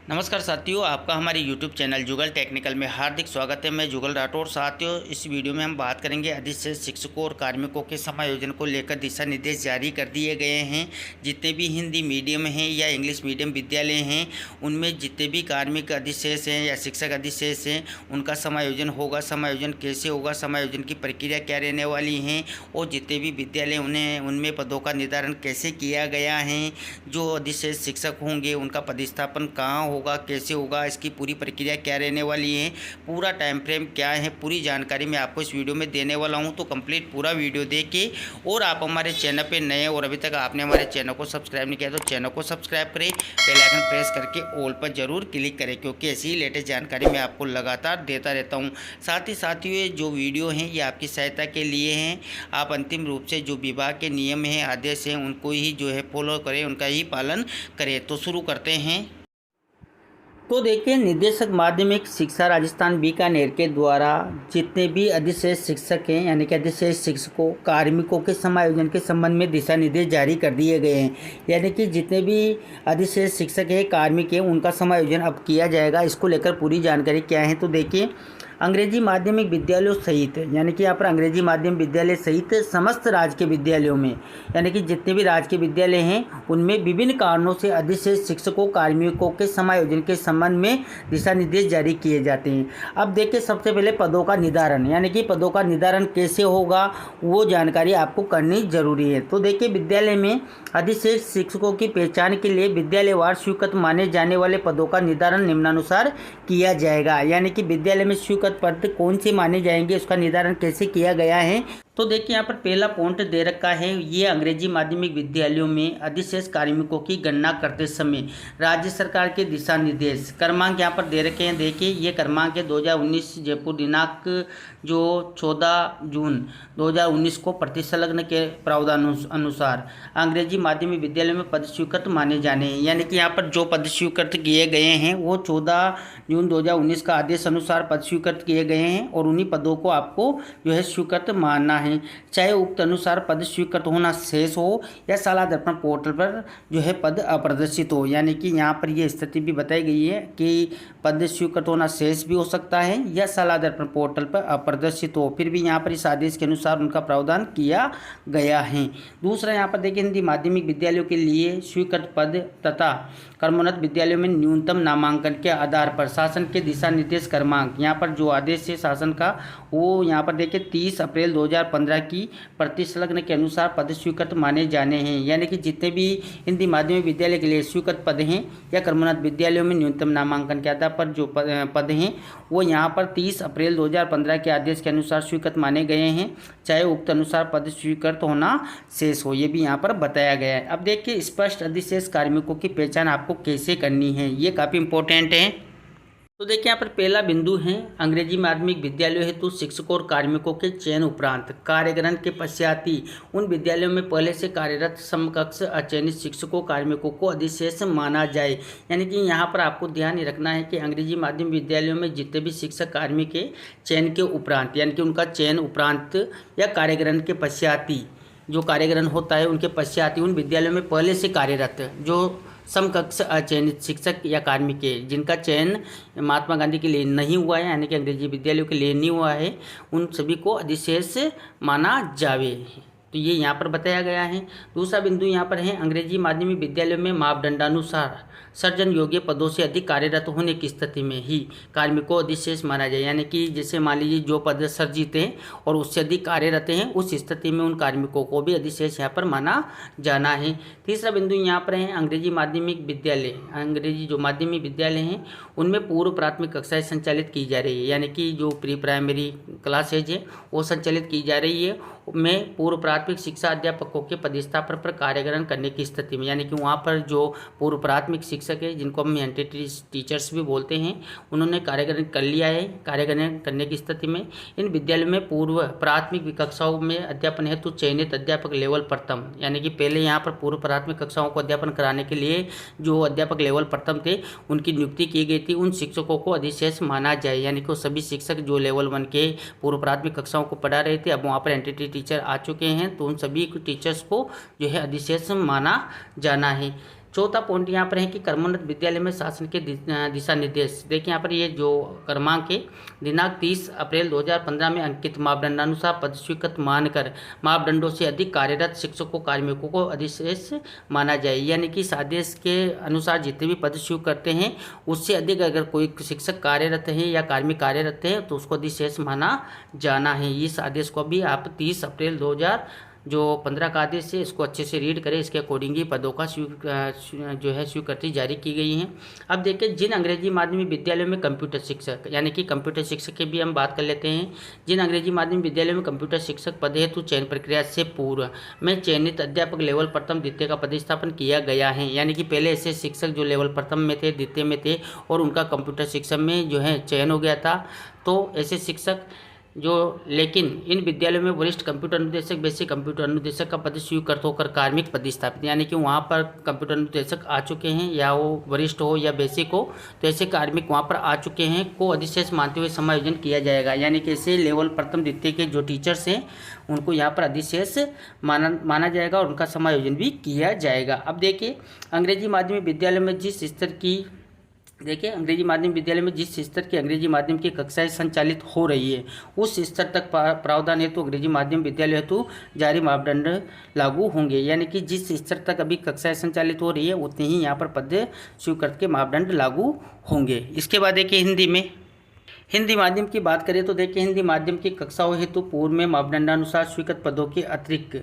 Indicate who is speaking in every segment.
Speaker 1: नमस्कार साथियों, आपका हमारे YouTube चैनल जुगल टेक्निकल में हार्दिक स्वागत है। मैं जुगल राठौर। साथियों, इस वीडियो में हम बात करेंगे अधिशेष शिक्षकों और कार्मिकों के समायोजन को लेकर दिशा निर्देश जारी कर दिए गए हैं। जितने भी हिंदी मीडियम हैं या इंग्लिश मीडियम विद्यालय हैं, उनमें जितने भी कार्मिक अधिशेष हैं या शिक्षक अधिशेष हैं, उनका समायोजन होगा। समायोजन कैसे होगा, समायोजन की प्रक्रिया क्या रहने वाली हैं, और जितने भी विद्यालय उनमें पदों का निर्धारण कैसे किया गया है, जो अधिशेष शिक्षक होंगे उनका पदस्थापन कहाँ होगा, कैसे होगा, इसकी पूरी प्रक्रिया क्या रहने वाली है, पूरा टाइम फ्रेम क्या है, पूरी जानकारी मैं आपको इस वीडियो में देने वाला हूं। तो कंप्लीट पूरा वीडियो देखिए। और आप हमारे चैनल पे नए और अभी तक आपने हमारे चैनल को सब्सक्राइब नहीं किया तो चैनल को सब्सक्राइब करें, बेल आइकन प्रेस करके ऑल पर जरूर क्लिक करें, क्योंकि ऐसी ही लेटेस्ट जानकारी मैं आपको लगातार देता रहता हूँ। साथ ही साथियों, ये जो वीडियो हैं ये आपकी सहायता के लिए हैं। आप अंतिम रूप से जो विभाग के नियम हैं, आदेश हैं, उनको ही जो है फॉलो करें, उनका ही पालन करें। तो शुरू करते हैं। तो देखिए, निदेशक माध्यमिक शिक्षा राजस्थान बीकानेर के द्वारा जितने भी अधिशेष शिक्षक हैं यानी कि अधिशेष शिक्षकों कार्मिकों के समायोजन के संबंध में दिशा निर्देश जारी कर दिए गए हैं। यानी कि जितने भी अधिशेष शिक्षक हैं कार्मिक हैं उनका समायोजन अब किया जाएगा। इसको लेकर पूरी जानकारी क्या है, तो देखिए, अंग्रेजी माध्यमिक विद्यालयों सहित यानी कि यहाँ पर अंग्रेजी माध्यम विद्यालय सहित समस्त राजकीय विद्यालयों में यानी कि जितने भी राजकीय विद्यालय हैं उनमें विभिन्न कारणों से अधिशेष शिक्षकों कार्मिकों के समायोजन के संबंध में दिशा निर्देश जारी किए जाते हैं। अब देखिए, सबसे पहले पदों का निर्धारण यानी कि पदों का निर्धारण कैसे होगा वो जानकारी आपको करनी जरूरी है। तो देखिए, विद्यालय में अधिशेष शिक्षकों की पहचान के लिए विद्यालयवार स्वीकृत माने जाने वाले पदों का निर्धारण निम्नानुसार किया जाएगा। यानी कि विद्यालय में स्वीकृत पद कौन से माने जाएंगे, उसका निर्धारण कैसे किया गया है। तो देखिए, यहाँ पर पहला पॉइंट दे रखा है, ये अंग्रेजी माध्यमिक विद्यालयों में अधिशेष कार्मिकों की गणना करते समय राज्य सरकार के दिशा निर्देश क्रमांक यहाँ पर दे रखे हैं। देखिए, ये क्रमांक है 2019 जयपुर दिनांक जो 14 जून 2019 को प्रतिसंलग्न के प्रावधान अनुसार अंग्रेजी माध्यमिक विद्यालय में पद स्वीकृत माने जाने हैं। यानी कि यहाँ पर जो पद स्वीकृत किए गए हैं वो 14 जून 2019 का आदेश अनुसार पद स्वीकृत किए गए हैं, और उन्हीं पदों को आपको जो है स्वीकृत मानना है, चाहे उक्त अनुसार पद स्वीकृत होना शेष हो या शाला दर्पण पोर्टल पर जो है पद अप्रदर्शित हो। यानी कि यहाँ पर यह स्थिति भी बताई गई है कि पद स्वीकृत होना शेष भी हो सकता है या शाला दर्पण पोर्टल पर अप्रदर्शित हो, फिर भी यहाँ पर इस आदेश के अनुसार उनका प्रावधान किया गया है। दूसरा, यहाँ पर देखिए, हिंदी माध्यमिक विद्यालयों के लिए स्वीकृत पद तथा कर्मोन्नत विद्यालयों में न्यूनतम नामांकन के आधार पर शासन के दिशा निर्देश क्रमांक यहाँ पर जो आदेश है शासन का वो यहाँ पर देखिए 30 अप्रैल 2015 की प्रतिसंलग्न के अनुसार पद स्वीकृत माने जाने हैं। यानी कि जितने भी हिंदी माध्यमिक विद्यालय के लिए स्वीकृत पद हैं या कर्मोन्नत विद्यालयों में न्यूनतम नामांकन के आधार पर जो पद हैं वो यहाँ पर 30 अप्रैल 2015 के आदेश के अनुसार स्वीकृत माने गए हैं, चाहे उक्त अनुसार पद स्वीकृत होना शेष हो, ये भी यहाँ पर बताया गया है। अब देखिए, स्पष्ट अधिशेष कार्मिकों की पहचान आपको कैसे करनी है, ये काफ़ी इंपॉर्टेंट है। तो देखिए, यहाँ पर पहला बिंदु है, अंग्रेजी माध्यमिक विद्यालयों हेतु शिक्षकों और कार्मिकों के चयन उपरांत कार्यग्रहण के पश्चात ही उन विद्यालयों में पहले से कार्यरत समकक्ष अचयनित शिक्षकों कार्मिकों को अधिशेष माना जाए। यानी कि यहाँ पर आपको ध्यान रखना है कि अंग्रेजी माध्यम विद्यालयों में जितने भी शिक्षक कार्मिक के चयन के उपरांत यानी कि उनका चयन उपरांत या कार्यग्रहण के पश्चात ही, जो कार्यग्रहण होता है उनके पश्चात ही उन विद्यालयों में पहले से कार्यरत जो समकक्ष अचयनित शिक्षक या कार्मिक है जिनका चयन महात्मा गांधी के लिए नहीं हुआ है यानी कि अंग्रेजी विद्यालयों के लिए नहीं हुआ है, उन सभी को अधिशेष माना जावे। तो ये यहाँ पर बताया गया है। दूसरा बिंदु यहाँ पर है, अंग्रेजी माध्यमिक विद्यालयों में मापदंडानुसार सर्जन योग्य पदों से अधिक कार्यरत होने की स्थिति में ही कार्मिकों अधिशेष माना जाए। यानी कि जैसे मान लीजिए जो पद सर्जित हैं और उससे अधिक कार्यरत हैं, उस स्थिति में उन कार्मिकों को भी अधिशेष यहाँ पर माना जाना है। तीसरा बिंदु यहाँ पर है, अंग्रेजी माध्यमिक विद्यालय अंग्रेजी जो माध्यमिक विद्यालय हैं उनमें पूर्व प्राथमिक कक्षाएँ संचालित की जा रही है। यानी कि जो प्री प्राइमरी क्लासेज है वो संचालित की जा रही है, में पूर्व प्राथमिक शिक्षा अध्यापकों के पदस्थापन पर कार्यग्रहण करने की स्थिति में। यानी कि वहाँ पर जो पूर्व प्राथमिक शिक्षक है जिनको हम एंटिटी टीचर्स भी बोलते हैं, उन्होंने कार्यग्रहण कर लिया है। कार्यग्रहण करने की स्थिति में इन विद्यालयों में पूर्व प्राथमिक कक्षाओं में अध्यापन हेतु चयनित अध्यापक लेवल प्रथम, यानी कि पहले यहाँ पर पूर्व प्राथमिक कक्षाओं को अध्यापन कराने के लिए जो अध्यापक लेवल प्रथम थे उनकी नियुक्ति की गई थी, उन शिक्षकों को अधिशेष माना जाए। यानी कि वो सभी शिक्षक जो लेवल 1 के पूर्व प्राथमिक कक्षाओं को पढ़ा रहे थे अब वहाँ पर एंटिटी टीचर आ चुके हैं, तो उन सभी टीचर्स को जो है अधिशेष माना जाना है। चौथा पॉइंट यहाँ पर है कि क्रमोन्नत विद्यालय में शासन के दिशा निर्देश। देखिए यहाँ पर ये जो क्रमांक है, दिनांक 30 अप्रैल 2015 में अंकित मापदंडानुसार पद स्वीकृत मानकर मापदंडों से अधिक कार्यरत शिक्षकों कार्मिकों को अधिशेष माना जाए। यानी कि इस आदेश के अनुसार जितने भी पद स्वीकृत करते हैं उससे अधिक अगर कोई शिक्षक कार्यरत है या कार्मिक कार्यरत है तो उसको अधिशेष माना जाना है। इस आदेश को भी आप 30 अप्रैल 2015 का आदेश है, इसको अच्छे से रीड करें। इसके अकॉर्डिंग ही पदों का स्वीकृति जारी की गई है। अब देखिए, जिन अंग्रेजी माध्यमिक विद्यालयों में कंप्यूटर शिक्षक यानी कि कंप्यूटर शिक्षक की भी हम बात कर लेते हैं। जिन अंग्रेजी माध्यमिक विद्यालयों में कंप्यूटर शिक्षक पद हेतु चयन प्रक्रिया से पूर्व में चयनित अध्यापक लेवल प्रथम द्वितीय का पदस्थापन किया गया है। यानी कि पहले ऐसे शिक्षक जो लेवल प्रथम में थे, द्वितीय में थे और उनका कंप्यूटर शिक्षक में जो है चयन हो गया था, तो ऐसे शिक्षक जो, लेकिन इन विद्यालयों में वरिष्ठ कंप्यूटर अनुदेशक, बेसिक कंप्यूटर अनुदेशक का पद स्वीकृत होकर कार्मिक पदस्थापित, यानी कि वहाँ पर कंप्यूटर अनुदेशक आ चुके हैं या वो वरिष्ठ हो या बेसिक हो, तो ऐसे कार्मिक वहाँ पर आ चुके हैं को अधिशेष मानते हुए समायोजन किया जाएगा। यानी कि ऐसे लेवल प्रथम द्वितीय के जो टीचर्स हैं उनको यहाँ पर अधिशेष माना जाएगा और उनका समायोजन भी किया जाएगा। अब देखिए, अंग्रेजी माध्यमिक विद्यालय में जिस स्तर की अंग्रेजी माध्यमिक विद्यालय में जिस स्तर की अंग्रेजी माध्यम की कक्षाएं संचालित हो रही है उस स्तर तक प्रावधान हेतु अंग्रेजी माध्यम विद्यालय हेतु जारी मापदंड लागू होंगे। यानी कि जिस स्तर तक अभी कक्षाएं संचालित हो रही है उतने ही यहाँ पर पद स्वीकृत के मापदंड लागू होंगे। इसके बाद देखिए, हिंदी माध्यम की बात करें तो देखिए, हिंदी माध्यम की कक्षाओं हेतु पूर्व में मापदंडानुसार स्वीकृत पदों के अतिरिक्त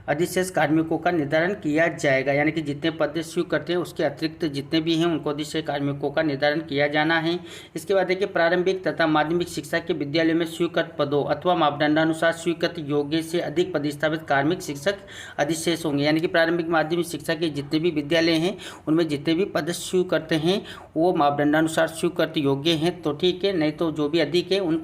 Speaker 1: अधिशेष कार्मिकों का निर्धारण किया जाएगा। यानी कि जितने पद स्वीकृत करते हैं उसके अतिरिक्त जितने भी हैं उनको अधिशेष कार्मिकों का निर्धारण किया जाना है। इसके बाद देखिए, प्रारंभिक तथा माध्यमिक शिक्षा के विद्यालयों में स्वीकृत पदों अथवा मापदंडानुसार स्वीकृत योग्य से अधिक पदस्थापित कार्मिक शिक्षक अधिशेष होंगे। यानी कि प्रारंभिक माध्यमिक शिक्षा के जितने भी विद्यालय हैं उनमें जितने भी पद स्वीकृत करते हैं वो मापदंडानुसार स्वीकृत योग्य हैं तो ठीक है, नहीं तो जो भी अधिक है उन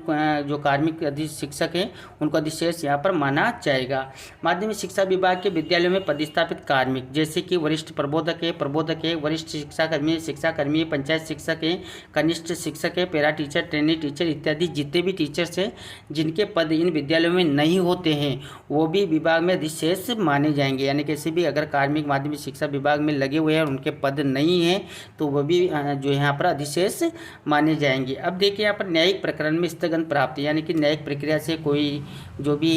Speaker 1: जो कार्मिक शिक्षक हैं उनको अधिशेष यहाँ पर माना जाएगा। माध्यमिक शिक्षा विभाग के विद्यालयों में पदस्थापित कार्मिक जैसे कि वरिष्ठ प्रबोधक है, वरिष्ठ शिक्षाकर्मी है, पंचायत शिक्षक है, कनिष्ठ शिक्षक है, पैरा टीचर, ट्रेनी टीचर इत्यादि जितने भी टीचर्स हैं जिनके पद इन विद्यालयों में नहीं होते हैं वो भी विभाग में अधिशेष माने जाएंगे। यानी कैसे भी अगर कार्मिक माध्यमिक शिक्षा विभाग में लगे हुए हैं और उनके पद नहीं हैं तो वह भी जो यहाँ पर अधिशेष माने जाएंगे। अब देखिए, यहाँ पर न्यायिक प्रकरण में स्थगन प्राप्त, यानी कि न्यायिक प्रक्रिया से कोई जो भी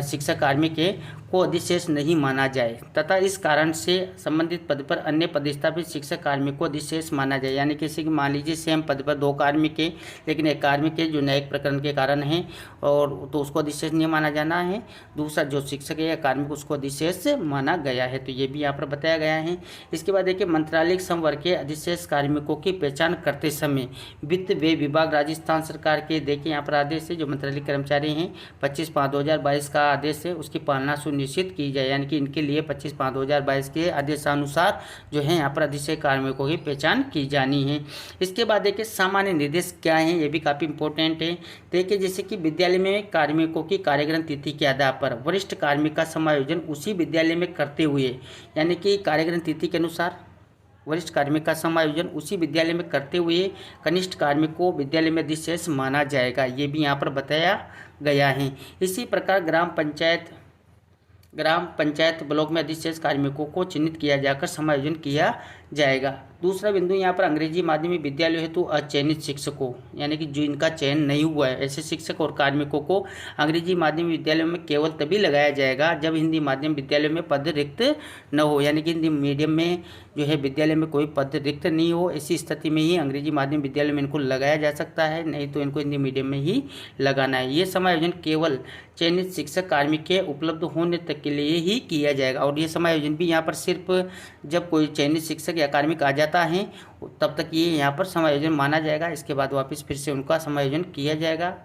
Speaker 1: शिक्षक कार्मिक है को अधिशेष नहीं माना जाए तथा इस कारण से संबंधित पद पर अन्य पदस्थापित शिक्षक कार्मिक को अधिशेष माना जाए। यानी किसी की मान लीजिए सेम पद पर 2 कार्मिक है लेकिन एक कार्मिक है जो न्यायिक प्रकरण के कारण है और तो उसको अधिशेष नहीं माना जाना है, दूसरा जो शिक्षक है या कार्मिक उसको अधिशेष माना गया है, तो ये भी यहाँ पर बताया गया है। इसके बाद देखिए, मंत्रालयिक संवर्ग के अधिशेष कार्मिकों की पहचान करते समय वित्त व्यय विभाग राजस्थान सरकार के देखिए यहाँ पर आदेश है, जो मंत्रालय कर्मचारी हैं 25/5/2022 का आदेश है उसकी पालना सुनिश्चित की जाए। यानी कि इनके लिए 25/5/2022 के आदेशानुसार जो है यहाँ पर अधिशेष कार्मिकों की पहचान की जानी है। इसके बाद देखिए, सामान्य निर्देश क्या हैं, ये भी काफ़ी इंपॉर्टेंट है। देखिए, जैसे कि विद्यालय में कार्मिकों की कार्यग्रहण तिथि के आधार पर वरिष्ठ कार्मिक का समायोजन उसी विद्यालय में करते हुए, यानी कि कार्यग्रहण तिथि के अनुसार वरिष्ठ कार्मिक का समायोजन उसी विद्यालय में करते हुए कनिष्ठ कार्मिक को विद्यालय में अधिशेष माना जाएगा, ये भी यहाँ पर बताया गया है। इसी प्रकार ग्राम पंचायत ब्लॉक में अधिशेष कार्मिकों को चिन्हित किया जाकर समायोजन किया जाएगा। दूसरा बिंदु यहाँ पर अंग्रेजी माध्यमिक विद्यालय हेतु अचयनित शिक्षकों, यानी कि जो इनका चयन नहीं हुआ है ऐसे शिक्षक और कार्मिकों को अंग्रेजी माध्यमिक विद्यालयों में केवल तभी लगाया जाएगा जब हिंदी माध्यम विद्यालयों में पद रिक्त न हो। यानी कि हिंदी मीडियम में जो है विद्यालय में कोई पद रिक्त नहीं हो, ऐसी स्थिति में ही अंग्रेजी माध्यम विद्यालय में इनको लगाया जा सकता है, नहीं तो इनको हिंदी मीडियम में ही लगाना है। ये समायोजन केवल चयनित शिक्षक कार्मिक के उपलब्ध होने तक के लिए ही किया जाएगा और ये समायोजन भी यहाँ पर सिर्फ जब कोई चयनित शिक्षक या कार्मिक आ जाता है तब तक ये यहाँ पर समायोजन माना जाएगा, इसके बाद वापस फिर से उनका समायोजन किया जाएगा,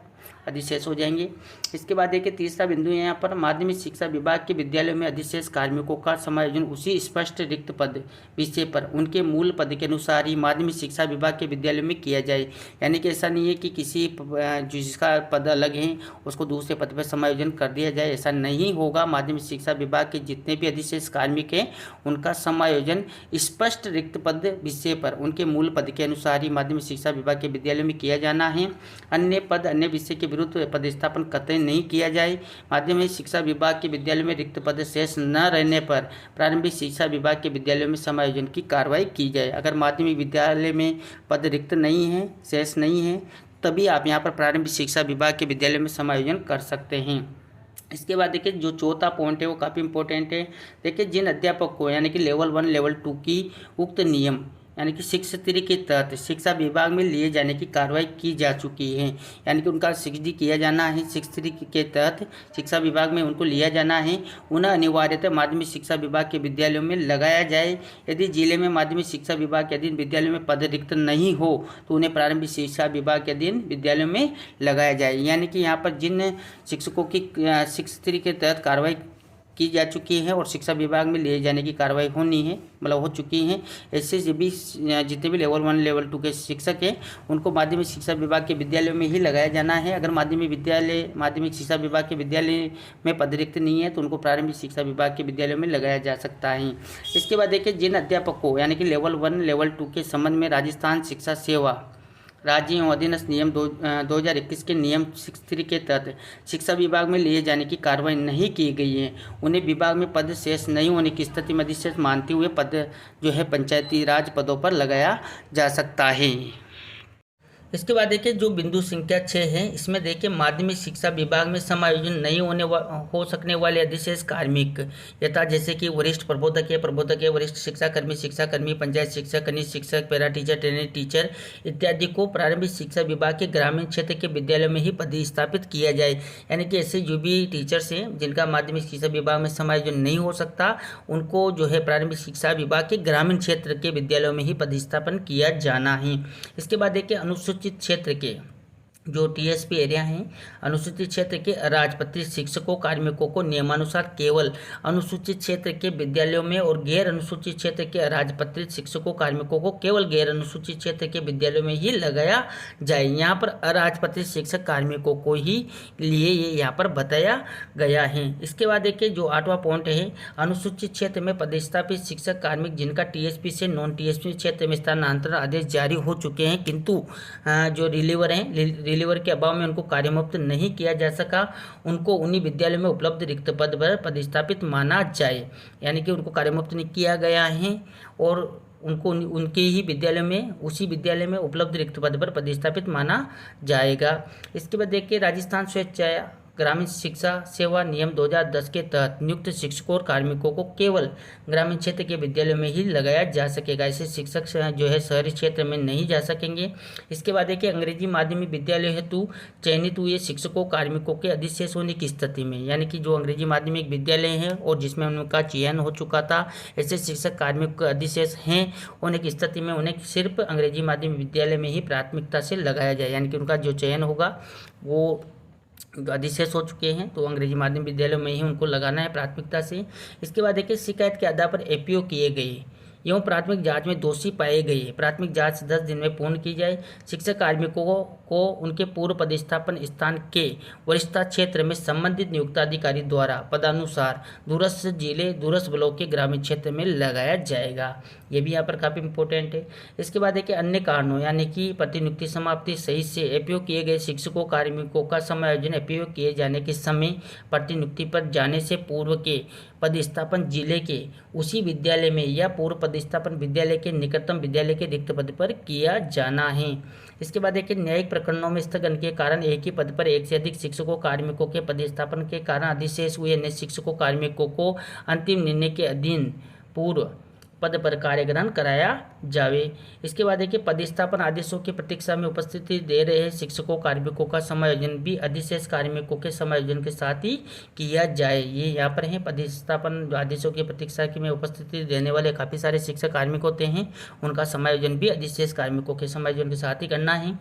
Speaker 1: अधिशेष हो जाएंगे। इसके बाद देखिए, तीसरा बिंदु है यहाँ पर माध्यमिक शिक्षा विभाग के विद्यालयों में अधिशेष कार्मिकों का समायोजन उसी स्पष्ट रिक्त पद विषय पर उनके मूल पद के अनुसार ही माध्यमिक शिक्षा विभाग के विद्यालयों में किया जाए। यानी कि ऐसा नहीं है कि किसी जिसका पद अलग है उसको दूसरे पद पर समायोजन कर दिया जाए, ऐसा नहीं होगा। माध्यमिक शिक्षा विभाग के जितने भी अधिशेष कार्मिक हैं उनका समायोजन स्पष्ट रिक्त पद विषय पर उनके मूल पद के अनुसार ही माध्यमिक शिक्षा विभाग के विद्यालयों में किया जाना है। अन्य पद अन्य विषय के विरुद्ध पदस्थापन कतई नहीं किया जाए। माध्यमिक शिक्षा विभाग के विद्यालय में रिक्त पद शेष न रहने पर प्रारंभिक शिक्षा विभाग के विद्यालयों में समायोजन की कार्रवाई की जाए। अगर माध्यमिक विद्यालय में पद रिक्त नहीं है, शेष नहीं है, तभी आप यहाँ पर प्रारंभिक शिक्षा विभाग के विद्यालय में समायोजन कर सकते हैं। इसके बाद देखिए जो चौथा पॉइंट है वो काफ़ी इंपॉर्टेंट है। देखिए जिन अध्यापक को यानी कि लेवल 1 लेवल 2 की उक्त नियम यानी कि 6.3 के तहत शिक्षा विभाग में लिए जाने की कार्रवाई की जा चुकी है, यानी कि उनका 6D किया जाना है, 6.3 के तहत शिक्षा विभाग में उनको लिया जाना है, उन्हें अनिवार्यतः माध्यमिक शिक्षा विभाग के विद्यालयों में लगाया जाए। यदि जिले में माध्यमिक शिक्षा विभाग के अधीन विद्यालयों में पद रिक्त नहीं हो तो उन्हें प्रारंभिक शिक्षा विभाग के अधीन विद्यालयों में लगाया जाए। यानी कि यहाँ पर जिन शिक्षकों की 6.3 के तहत कार्रवाई की जा चुकी है और शिक्षा विभाग में लिए जाने की कार्रवाई होनी है, मतलब हो चुकी है, ऐसे भी जितने भी लेवल 1 लेवल 2 के शिक्षक हैं उनको माध्यमिक शिक्षा विभाग के विद्यालयों में ही लगाया जाना है। अगर माध्यमिक शिक्षा विभाग के विद्यालय में पद रिक्त नहीं है तो उनको प्रारंभिक शिक्षा विभाग के विद्यालयों में लगाया जा सकता है। इसके बाद देखिए जिन अध्यापकों यानी कि लेवल 1 लेवल 2 के संबंध में राजस्थान शिक्षा सेवा राज्य एवं अधीनस्थ नियम 2021 के नियम 6.3 के तहत शिक्षा विभाग में लिए जाने की कार्रवाई नहीं की गई है, उन्हें विभाग में पद शेष नहीं होने की स्थिति में अधिशेष मानते हुए पद जो है पंचायती राज पदों पर लगाया जा सकता है। इसके बाद देखिए जो बिंदु संख्या 6 है, इसमें देखिए माध्यमिक शिक्षा विभाग में समायोजन नहीं हो सकने वाले अधिशेष कार्मिक यथा जैसे कि वरिष्ठ प्रबोधक है, वरिष्ठ शिक्षाकर्मी, पंचायत शिक्षक, कनिष्ठ शिक्षक, पैरा टीचर, ट्रेनिंग टीचर इत्यादि को प्रारंभिक शिक्षा विभाग के ग्रामीण क्षेत्र के विद्यालयों में ही पदस्थापित किया जाए। यानी कि ऐसे जो भी टीचर्स हैं जिनका माध्यमिक शिक्षा विभाग में समायोजन नहीं हो सकता, उनको जो है प्रारंभिक शिक्षा विभाग के ग्रामीण क्षेत्र के विद्यालयों में ही पदस्थापन किया जाना है। इसके बाद देखिए अनुसूचित क्षेत्र के जो टीएसपी एरिया हैं, अनुसूचित क्षेत्र के अराजपत्रित शिक्षकों कार्मिकों को नियमानुसार केवल अनुसूचित क्षेत्र के विद्यालयों में और गैर अनुसूचित क्षेत्र के अराजपत्रित शिक्षकों कार्मिकों को केवल गैर अनुसूचित क्षेत्र के विद्यालयों में ही लगाया जाए। यहाँ पर अराजपत्रित शिक्षक कार्मिकों को ही लिए ये यहाँ पर बताया गया है। इसके बाद देखिए जो 8वां पॉइंट है, अनुसूचित क्षेत्र में पदस्थापित शिक्षक कार्मिक जिनका टीएसपी से नॉन टीएसपी क्षेत्र में स्थानांतरण आदेश जारी हो चुके हैं किंतु जो रिलीवर हैं रिलीवर के अभाव में उनको कार्यमुक्त नहीं किया जा सका, उनको उन्हीं विद्यालय में उपलब्ध रिक्त पद पर पदस्थापित माना जाए। यानी कि उनको कार्यमुक्त नहीं किया गया है और उनको उनके ही विद्यालय में उसी विद्यालय में उपलब्ध रिक्त पद पर पदस्थापित माना जाएगा। इसके बाद देखिए राजस्थान स्वेच्छा ग्रामीण शिक्षा सेवा नियम 2010 के तहत नियुक्त शिक्षकों और कार्मिकों को केवल ग्रामीण क्षेत्र के विद्यालयों में ही लगाया जा सकेगा। ऐसे शिक्षक जो है शहरी क्षेत्र में नहीं जा सकेंगे। इसके बाद देखिए अंग्रेजी माध्यमिक विद्यालय हेतु चयनित हुए शिक्षकों कार्मिकों के अधिशेष होने की स्थिति में, यानी कि जो अंग्रेजी माध्यमिक विद्यालय हैं और जिसमें उनका चयन हो चुका था, ऐसे शिक्षक कार्मिक अधिशेष हैं होने की स्थिति में उन्हें सिर्फ अंग्रेजी माध्यमिक विद्यालय में ही प्राथमिकता से लगाया जाए। यानी कि उनका जो चयन होगा वो अधिशेष हो चुके हैं तो अंग्रेजी माध्यम विद्यालयों में ही उनको लगाना है प्राथमिकता से। इसके बाद देखिए शिकायत के आधार पर एपीओ किए गए एवं प्राथमिक जांच में दोषी पाए गए प्राथमिक जांच 10 दिन में पूर्ण की जाए। शिक्षक कार्मिकों को उनके पूर्व पदस्थापन स्थान के वरिष्ठता क्षेत्र में संबंधित नियुक्ताधिकारी द्वारा पदानुसार दूरस्थ जिले दूरस्थ ब्लॉक के ग्रामीण क्षेत्र में लगाया जाएगा। ये भी यहाँ पर काफ़ी इंपॉर्टेंट है। इसके बाद देखिए अन्य कारणों यानी कि प्रतिनियुक्ति समाप्ति सही से एपीओ किए गए शिक्षकों कार्मिकों का समायोजन एपीओ किए जाने के समय प्रतिनियुक्ति पर जाने से पूर्व के पदस्थापन जिले के उसी विद्यालय में या पूर्व पदस्थापन विद्यालय के निकटतम विद्यालय के रिक्त पद पर किया जाना है। इसके बाद देखिए न्यायिक प्रकरणों में स्थगन के कारण एक ही पद पर एक से अधिक शिक्षकों कार्मिकों के पदस्थापन के कारण अधिशेष हुए अन्य शिक्षकों कार्मिकों को अंतिम निर्णय के अधीन पूर्व पद पर कार्य ग्रहण कराया जावे। इसके बाद देखिए पदस्थापन आदेशों की प्रतीक्षा में उपस्थिति दे रहे शिक्षकों कार्मिकों का समायोजन भी अधिशेष कार्मिकों के समायोजन के साथ ही किया जाए। ये यहाँ पर है पदस्थापन आदेशों की प्रतीक्षा की में उपस्थिति देने वाले काफ़ी सारे शिक्षक कार्मिक होते हैं, उनका समायोजन भी अधिशेष कार्मिकों के समायोजन के साथ ही करना है।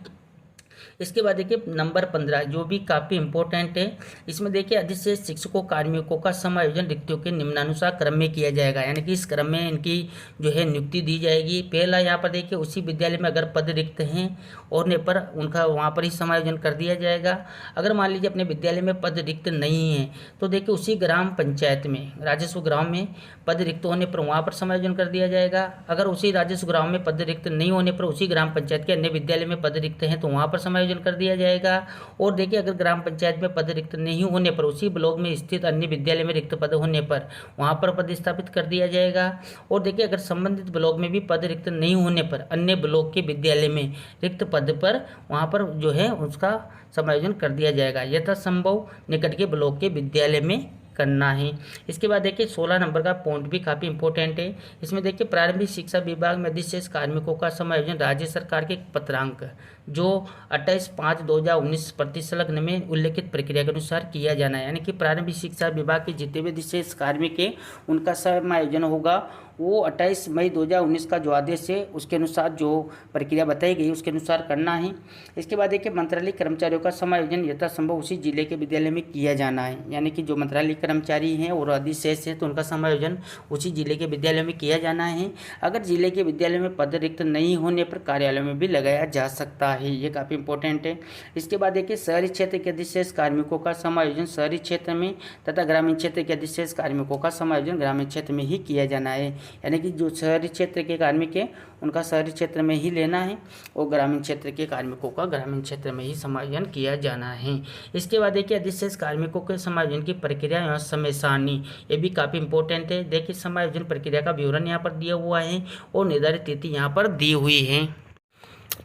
Speaker 1: इसके बाद देखिए नंबर 15 जो भी काफ़ी इंपॉर्टेंट है, इसमें देखिए अधिशेष शिक्षकों कार्मिकों का समायोजन रिक्तियों के निम्नानुसार क्रम में किया जाएगा। यानी कि इस क्रम में इनकी जो है नियुक्ति दी जाएगी। पहला यहाँ पर देखिए उसी विद्यालय में अगर पद रिक्त हैं और ने पर उनका वहाँ पर ही समायोजन कर दिया जाएगा। अगर मान लीजिए अपने विद्यालय में पद रिक्त नहीं है तो देखिए उसी ग्राम पंचायत में राजस्व ग्राम में पद रिक्त होने पर वहाँ पर समायोजन कर दिया जाएगा। अगर उसी राजस्व ग्राम में पद रिक्त नहीं होने पर उसी ग्राम पंचायत के अन्य विद्यालय में पद रिक्त हैं तो वहाँ पर समायोजन कर दिया जाएगा। और देखिए अगर ग्राम पंचायत में पद रिक्त नहीं होने पर उसी ब्लॉक में स्थित अन्य विद्यालय में रिक्त पद होने पर वहाँ पर पद स्थापित कर दिया जाएगा। और देखिए अगर संबंधित ब्लॉक में भी पद रिक्त नहीं होने पर अन्य ब्लॉक के विद्यालय में रिक्त पद पर वहाँ पर जो है उसका समायोजन कर दिया जाएगा, यथासंभव निकट के ब्लॉक के विद्यालय में करना है। इसके बाद देखिए 16 नंबर का पॉइंट भी काफ़ी इंपॉर्टेंट है। इसमें देखिए प्रारंभिक शिक्षा विभाग में अधिशेष कार्मिकों का समायोजन राज्य सरकार के पत्रांक जो 28/5/2019 प्रतिसंलग्न में उल्लेखित प्रक्रिया के अनुसार किया जाना है। यानी कि प्रारंभिक शिक्षा विभाग के जितने भी अधिशेष कार्मिक है उनका समायोजन होगा वो 28 मई 2019 का जो आदेश है उसके अनुसार जो प्रक्रिया बताई गई उसके अनुसार करना है। इसके बाद देखिए मंत्रालय कर्मचारियों का समायोजन यथासंभव उसी जिले के विद्यालय में किया जाना है। यानी कि जो मंत्रालय कर्मचारी हैं और अधिशेष हैं तो उनका समायोजन उसी जिले के विद्यालय में किया जाना है। अगर जिले के विद्यालय में पद रिक्त नहीं होने पर कार्यालय में भी लगाया जा सकता है, ये काफ़ी इंपॉर्टेंट है। इसके बाद देखिए शहरी क्षेत्र के अधिशेष कार्मिकों का समायोजन शहरी क्षेत्र में तथा ग्रामीण क्षेत्र के अधिशेष कार्मिकों का समायोजन ग्रामीण क्षेत्र में ही किया जाना है। यानी कि जो शहरी क्षेत्र के कार्मिक हैं उनका शहरी क्षेत्र में ही लेना है और ग्रामीण क्षेत्र के कार्मिकों का ग्रामीण क्षेत्र में ही समायोजन किया जाना है। इसके बाद देखिए अधिशेष कार्मिकों के समायोजन की प्रक्रिया एवं समय सारणी, ये भी काफ़ी इंपॉर्टेंट है। देखिए समायोजन प्रक्रिया का विवरण यहाँ पर दिया हुआ है और निर्धारित तिथि यहाँ पर दी हुई है।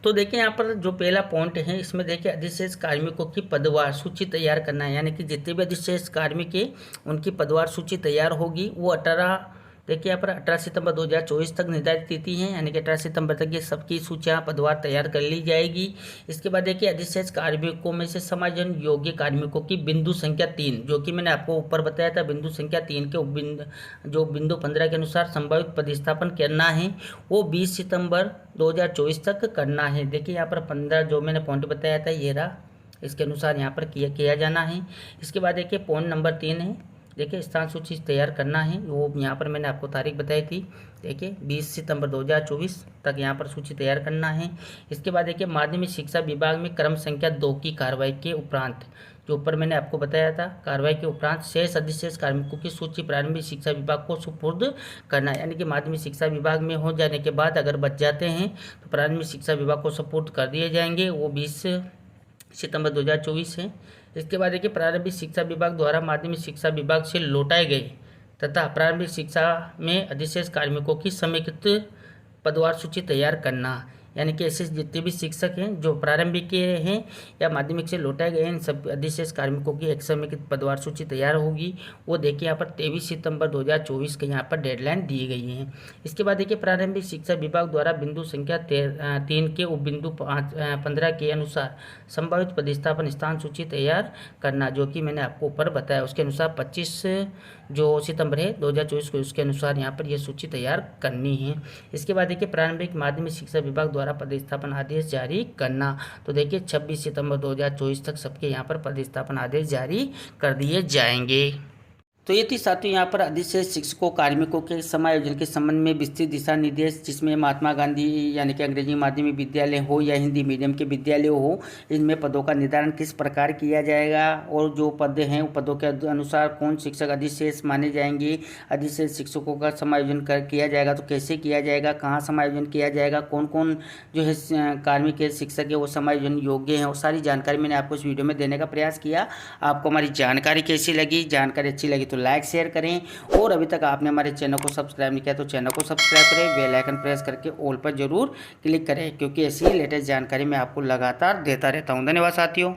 Speaker 1: तो देखिए यहाँ पर जो पहला पॉइंट है इसमें देखिए अधिशेष कार्मिकों की पदवार सूची तैयार करना है। यानी कि जितने भी अधिशेष कार्मिक है उनकी पदवार सूची तैयार होगी। वो 18 सितंबर 2024 तक निर्धारित तिथि है। यानी कि 18 सितंबर तक ये सबकी सूचियाँ पदवार तैयार कर ली जाएगी। इसके बाद देखिए अधिशेष कार्मिकों में से समायोजन योग्य कार्मिकों की बिंदु संख्या 3 जो कि मैंने आपको ऊपर बताया था, बिंदु संख्या 3 के जो बिंदु 15 के अनुसार संभावित पदस्थापन करना है वो 20 सितंबर 2024 तक करना है। देखिए यहाँ पर 15 जो मैंने पॉइंट बताया था ये रहा, इसके अनुसार यहाँ पर किया जाना है। इसके बाद देखिए पॉइंट नंबर 3 है, देखिए स्थान सूची तैयार करना है। वो यहाँ पर मैंने आपको तारीख बताई थी, देखिए 20 सितंबर 2024 तक यहाँ पर सूची तैयार करना है। इसके बाद देखिए माध्यमिक शिक्षा विभाग में क्रम संख्या 2 की कार्रवाई के उपरांत जो ऊपर मैंने आपको बताया था, कार्रवाई के उपरांत शेष अधिशेष कार्मिकों की सूची प्रारंभिक शिक्षा विभाग को सुपुर्द करना है। यानी कि माध्यमिक शिक्षा विभाग में हो जाने के बाद अगर बच जाते हैं तो प्रारंभिक शिक्षा विभाग को सुपुर्द कर दिए जाएंगे, वो 20 सितंबर 2024 है। इसके बाद देखिए प्रारंभिक शिक्षा विभाग द्वारा माध्यमिक शिक्षा विभाग से लौटाए गए तथा प्रारंभिक शिक्षा में अधिशेष कार्मिकों की समेकित पदवार सूची तैयार करना। यानी कि ऐसे जितने भी शिक्षक हैं जो प्रारंभिक के हैं या माध्यमिक से लौटाए गए हैं इन सब अधिशेष कार्मिकों की एक समेकित पदवार सूची तैयार होगी। वो देखिए यहाँ पर 23 सितंबर 2024 के यहाँ पर डेडलाइन दी गई है। इसके बाद देखिए प्रारंभिक शिक्षा विभाग द्वारा बिंदु संख्या 3 के उपबिंदु 15 के अनुसार संभावित पदस्थापन स्थान सूची तैयार करना, जो कि मैंने आपको ऊपर बताया। उसके अनुसार 25 जो सितंबर है 2024 को उसके अनुसार यहाँ पर यह सूची तैयार करनी है। इसके बाद देखिए प्रारंभिक माध्यमिक शिक्षा विभाग द्वारा पदस्थापन आदेश जारी करना। तो देखिए 26 सितंबर 2024 तक सबके यहाँ पर पदस्थापन आदेश जारी कर दिए जाएंगे। तो ये थी साथियों यहाँ पर अधिशेष शिक्षकों कार्मिकों के समायोजन के संबंध में विस्तृत दिशा निर्देश, जिसमें महात्मा गांधी यानी कि अंग्रेजी माध्यमिक विद्यालय हो या हिंदी मीडियम के विद्यालय हो, इनमें पदों का निर्धारण किस प्रकार किया जाएगा और जो पद हैं पदों के अनुसार कौन शिक्षक अधिशेष माने जाएंगे, अधिशेष शिक्षकों का समायोजन किया जाएगा तो कैसे किया जाएगा, कहाँ समायोजन किया जाएगा, कौन कौन जो है कार्मिक के शिक्षक है वो समायोजन योग्य हैं, और सारी जानकारी मैंने आपको इस वीडियो में देने का प्रयास किया। आपको हमारी जानकारी कैसी लगी? जानकारी अच्छी लगी तो लाइक शेयर करें, और अभी तक आपने हमारे चैनल को सब्सक्राइब नहीं किया तो चैनल को सब्सक्राइब करें, बेल आइकन प्रेस करके ऑल पर जरूर क्लिक करें, क्योंकि ऐसी लेटेस्ट जानकारी मैं आपको लगातार देता रहता हूं। धन्यवाद साथियों।